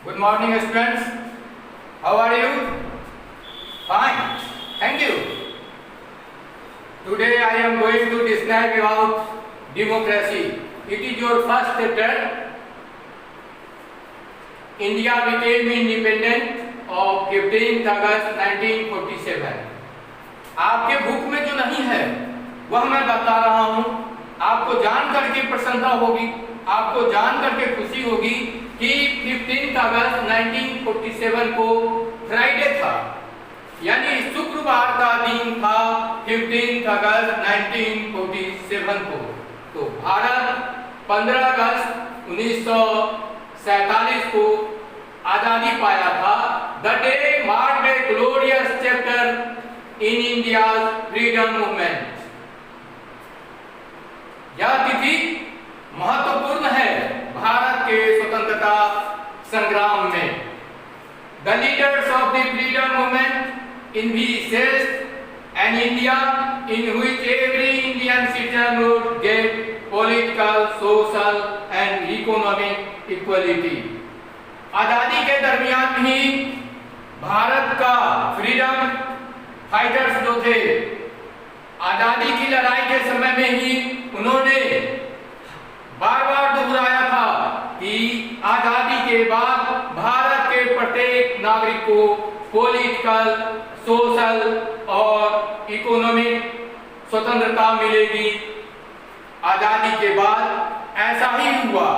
Good morning, students. How are you? Fine. Thank you. Today I am going to describe about democracy. It is your first chapter. India became independent of 15th August 1947. आपके book में जो नहीं है वह मैं बता रहा हूँ। आपको जान करके प्रसन्नता होगी, आपको जान करके खुशी होगी कि 15 अगस्त 1947 को फ्राइडे था, यानी शुक्रवार का दिन था 15 अगस्त 1947 को। तो भारत 15 अगस्त 1947 को आजादी पाया था। The day marked a glorious chapter in India's freedom movement. यह तिथि महत्वपूर्ण है भारत के स्वतंत्रता संग्राम में। The leaders of the freedom movement envisaged an India in which every Indian citizen would get political, social and economic equality। आजादी के दरमियान ही भारत का फ्रीडम फाइटर्स जो थे, आजादी की लड़ाई के समय में ही उन्होंने बार बार दोहराया था कि आजादी के बाद भारत के प्रत्येक नागरिक को पॉलिटिकल, सोशल और इकोनॉमिक स्वतंत्रता मिलेगी। आजादी के बाद ऐसा ही हुआ।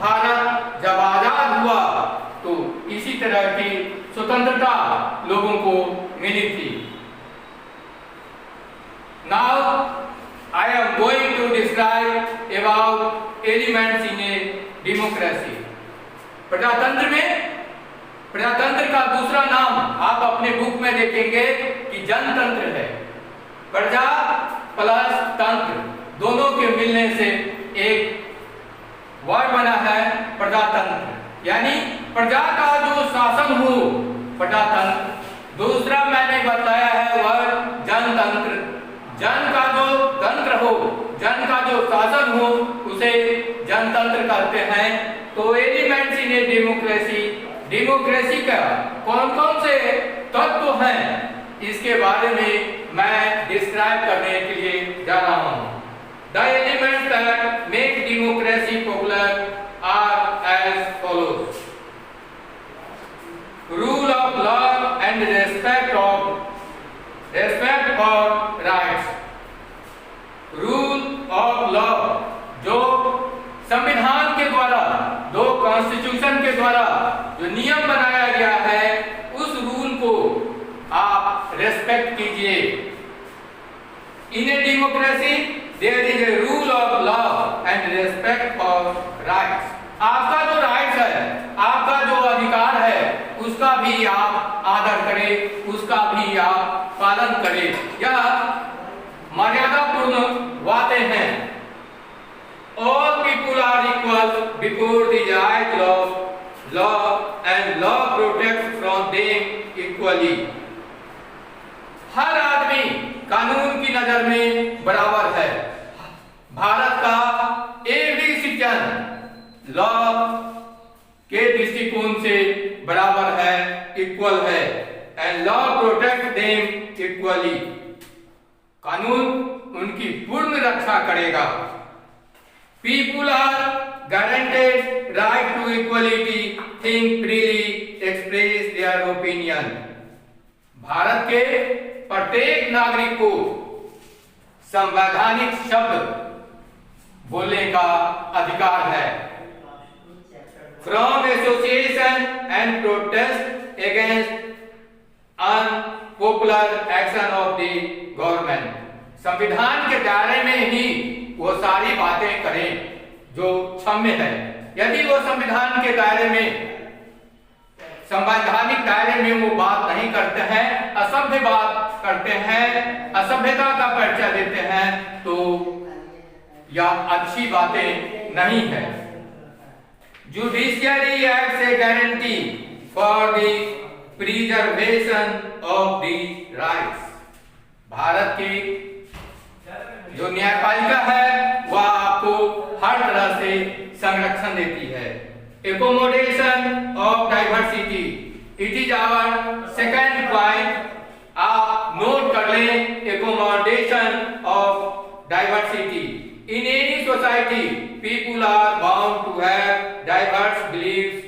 भारत जब आजाद हुआ तो इसी तरह की स्वतंत्रता लोगों को मिली थी। Now I am going to describe about elements in a democracy। प्रजातंत्र में, प्रजातंत्र का दूसरा नाम आप अपने बुक में देखेंगे कि जनतंत्र है। प्रजा प्लस तंत्र दोनों के मिलने से एक वर्ड बना है प्रजातंत्र, यानी प्रजा का जो शासन हो प्रजातंत्र। दूसरा मैंने बताया है वर्ड जनतंत्र। जन का जो तंत्र हो, जन का जो शासन हो उसे जनतंत्र कहते हैं। तो elements in a democracy, democracy का कौन कौन से तत्व हैं इसके बारे में मैं डिस्क्राइब करने के लिए जा रहा हूं। The elements that make democracy popular are as follows. Rule of law and respect for rights. Rule of law जो संविधान के द्वारा, दो कॉन्स्टिट्यूशन के द्वारा जो नियम बनाया गया है उस रूल को आप रेस्पेक्ट कीजिए। In a democracy there is a rule of law and respect for rights. आपका जो राइट्स है, आपका जो अधिकार है उसका भी आप आदर करें, उसका भी आप पालन करें। यह मर्यादापूर्ण बातें हैं। All people are equal before the eyes of law and law protects from them equally। हर आदमी कानून की नजर में बराबर है। भारत का एवरी सिटीजन लॉ के दृष्टिकोण से बराबर है, इक्वल है। And law protect them equally. कानून उनकी पूर्ण रक्षा करेगा। People are guaranteed right to equality, think freely, express their opinion। Bharat के प्रत्येक नागरिक को संवैधानिक शब्द बोलने का अधिकार है। From association and protest against unpopular action of the government। संविधान के दायरे में ही वो सारी बातें करें जो क्षम्य है। यदि वो संविधान के दायरे में, संवैधानिक दायरे में वो बात नहीं करते हैं, असभ्य बात करते हैं, असभ्यता का परिचय देते हैं, तो यह अच्छी बातें नहीं है। Judiciary acts A guarantee for the preservation of the rights. Bharat की जो न्यायपालिका है वह आपको हर तरह से संरक्षण देती है। Accommodation of diversity. It is our second point. आप नोट कर लें, accommodation of diversity. In any society people are bound to have diverse beliefs,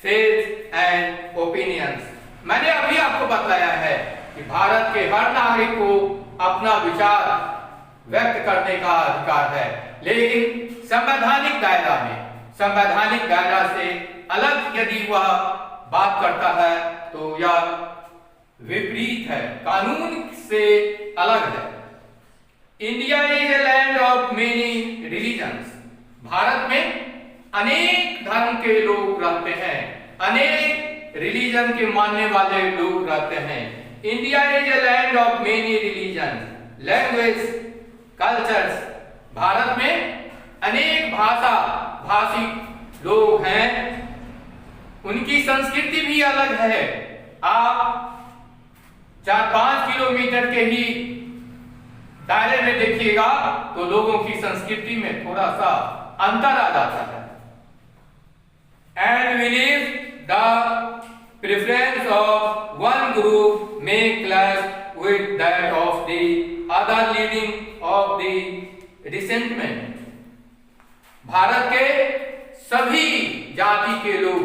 faiths and opinions. मैंने अभी आपको बताया है कि भारत के हर नागरिक को अपना विचार व्यक्त करने का अधिकार है, लेकिन संवैधानिक दायरा से अलग यदि वह बात करता है तो यह विपरीत है, कानून से अलग है। India is a land of many religions. Bharat में अनेक धर्म के लोग रहते हैं, अनेक रिलीजन के मानने वाले लोग रहते हैं। India is a land of many religion, language, cultures. Bharat में अनेक भाषी लोग हैं, उनकी संस्कृति भी अलग है। आप 4-5 किलोमीटर के ही दायरे में देखिएगा तो लोगों की संस्कृति में थोड़ा सा अंतर आ जाता है। And believe the preference of one group may clash with that of the other, leading of the resentment। Bharat के सभी जाति के लोग,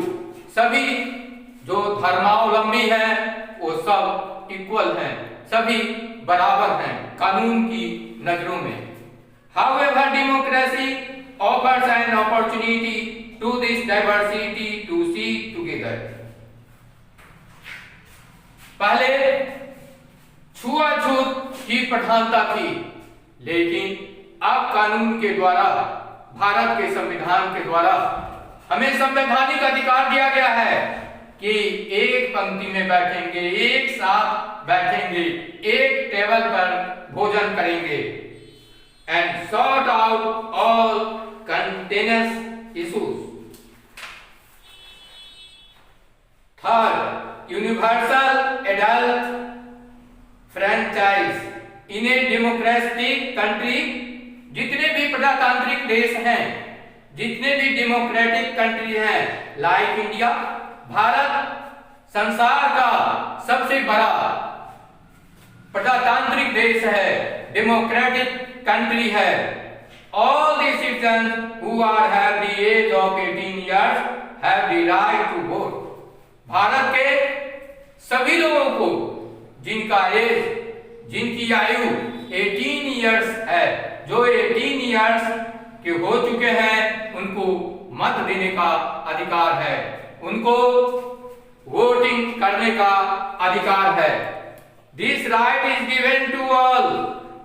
सभी जो धर्मावलंबी हैं, वो सब इक्वल हैं, सभी बराबर हैं कानून की नजरों में। However, democracy offers an opportunity to this diversity to seek together। पहले छुआछूत की प्रधानता थी, लेकिन अब कानून के द्वारा, भारत के संविधान के द्वारा हमें संवैधानिक अधिकार दिया गया है कि एक पंक्ति में बैठेंगे, एक साथ बैठेंगे, एक टेबल पर भोजन करेंगे। And sort out all contentious issues. Third, universal adult franchise in a democratic country. जितने भी प्रजातांत्रिक देश हैं, जितने भी डेमोक्रेटिक कंट्री हैं, लाइक इंडिया, भारत संसार का सबसे बड़ा प्रजातांत्रिक देश है, डेमोक्रेटिक कंट्री है। All the citizen who are have the age of 18 years have the right to vote. भारत के सभी लोगों को जिनकी आयु 18 इयर्स है, जो 18 इयर्स के हो चुके हैं, उनको मत देने का अधिकार है, उनको वोटिंग करने का अधिकार है। This right is given to all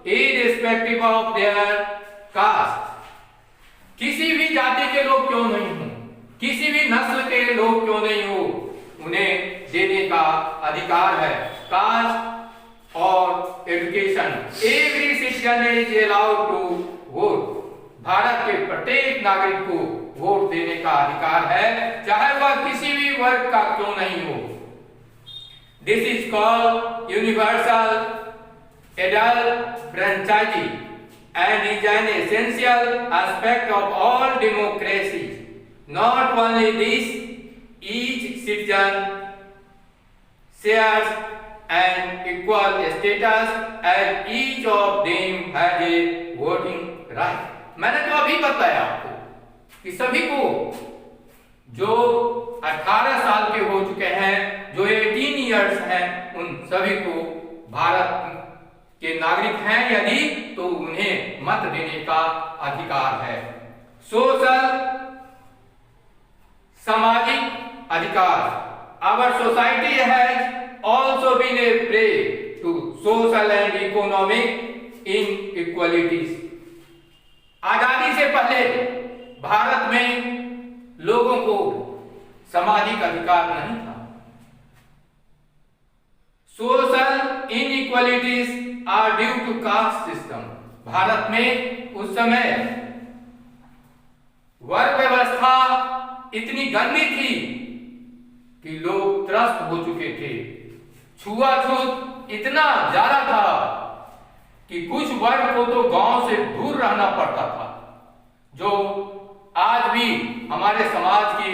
irrespective of their caste. किसी भी जाति के लोग क्यों नहीं हो, किसी भी नस्ल के लोग क्यों नहीं हो, उन्हें देने का अधिकार है। कास्ट और education, every citizen is allowed to vote. भारत के प्रत्येक नागरिक को वोट देने का अधिकार है, चाहे वह किसी भी वर्ग का क्यों नहीं हो। This is called universal adult franchise and is an essential aspect of all democracies. Not only this, each citizen shares an equal status and each of them has a voting right। मैंने तो अभी बताया आपको कि सभी को, जो 18 साल के हो चुके हैं, जो 18 इयर्स हैं, उन सभी को भारत के नागरिक हैं यदि, तो उन्हें मत देने का अधिकार है। सोशल, सामाजिक अधिकार। Our society has also been a prey to social and economic inequalities. आजादी से पहले भारत में लोगों को सामाजिक अधिकार नहीं था। Social inequalities are due to caste system. भारत में उस समय वर्ग व्यवस्था इतनी गंदी थी कि लोग त्रस्त हो चुके थे। छुआछूत इतना ज्यादा था कि कुछ वर्ग को तो गांव से दूर रहना पड़ता था, जो आज भी हमारे समाज की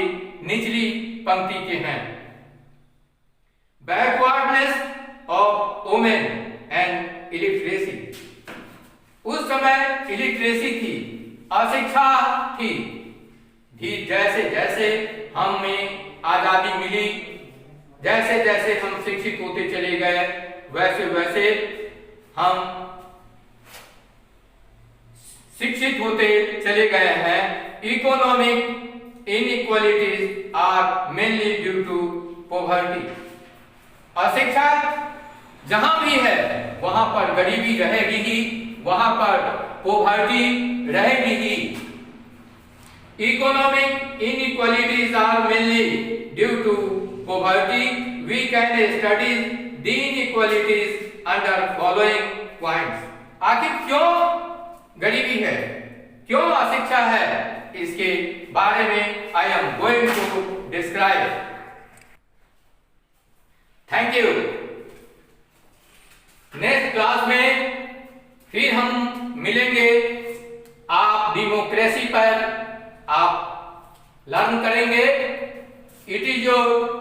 निचली पंक्ति के हैं। Backwardness of women and illiteracy. उस समय इलिटरेसी थी, अशिक्षा थी। जैसे जैसे हमें आजादी मिली, जैसे जैसे हम शिक्षित होते चले गए, वैसे वैसे हम शिक्षित होते चले गए हैं। Economic inequalities are mainly due to poverty. अशिक्षा जहां भी है वहां पर गरीबी रहेगी ही, वहां पर पॉवर्टी रहेगी ही। Economic inequalities are mainly due to poverty. We can study the inequalities under following points. आखिर क्यों गरीबी है, क्यों अशिक्षा है, इसके बारे में I am going to describe. Thank you. Next class में फिर हम मिलेंगे। आप डेमोक्रेसी पर आप लर्न करेंगे। It is your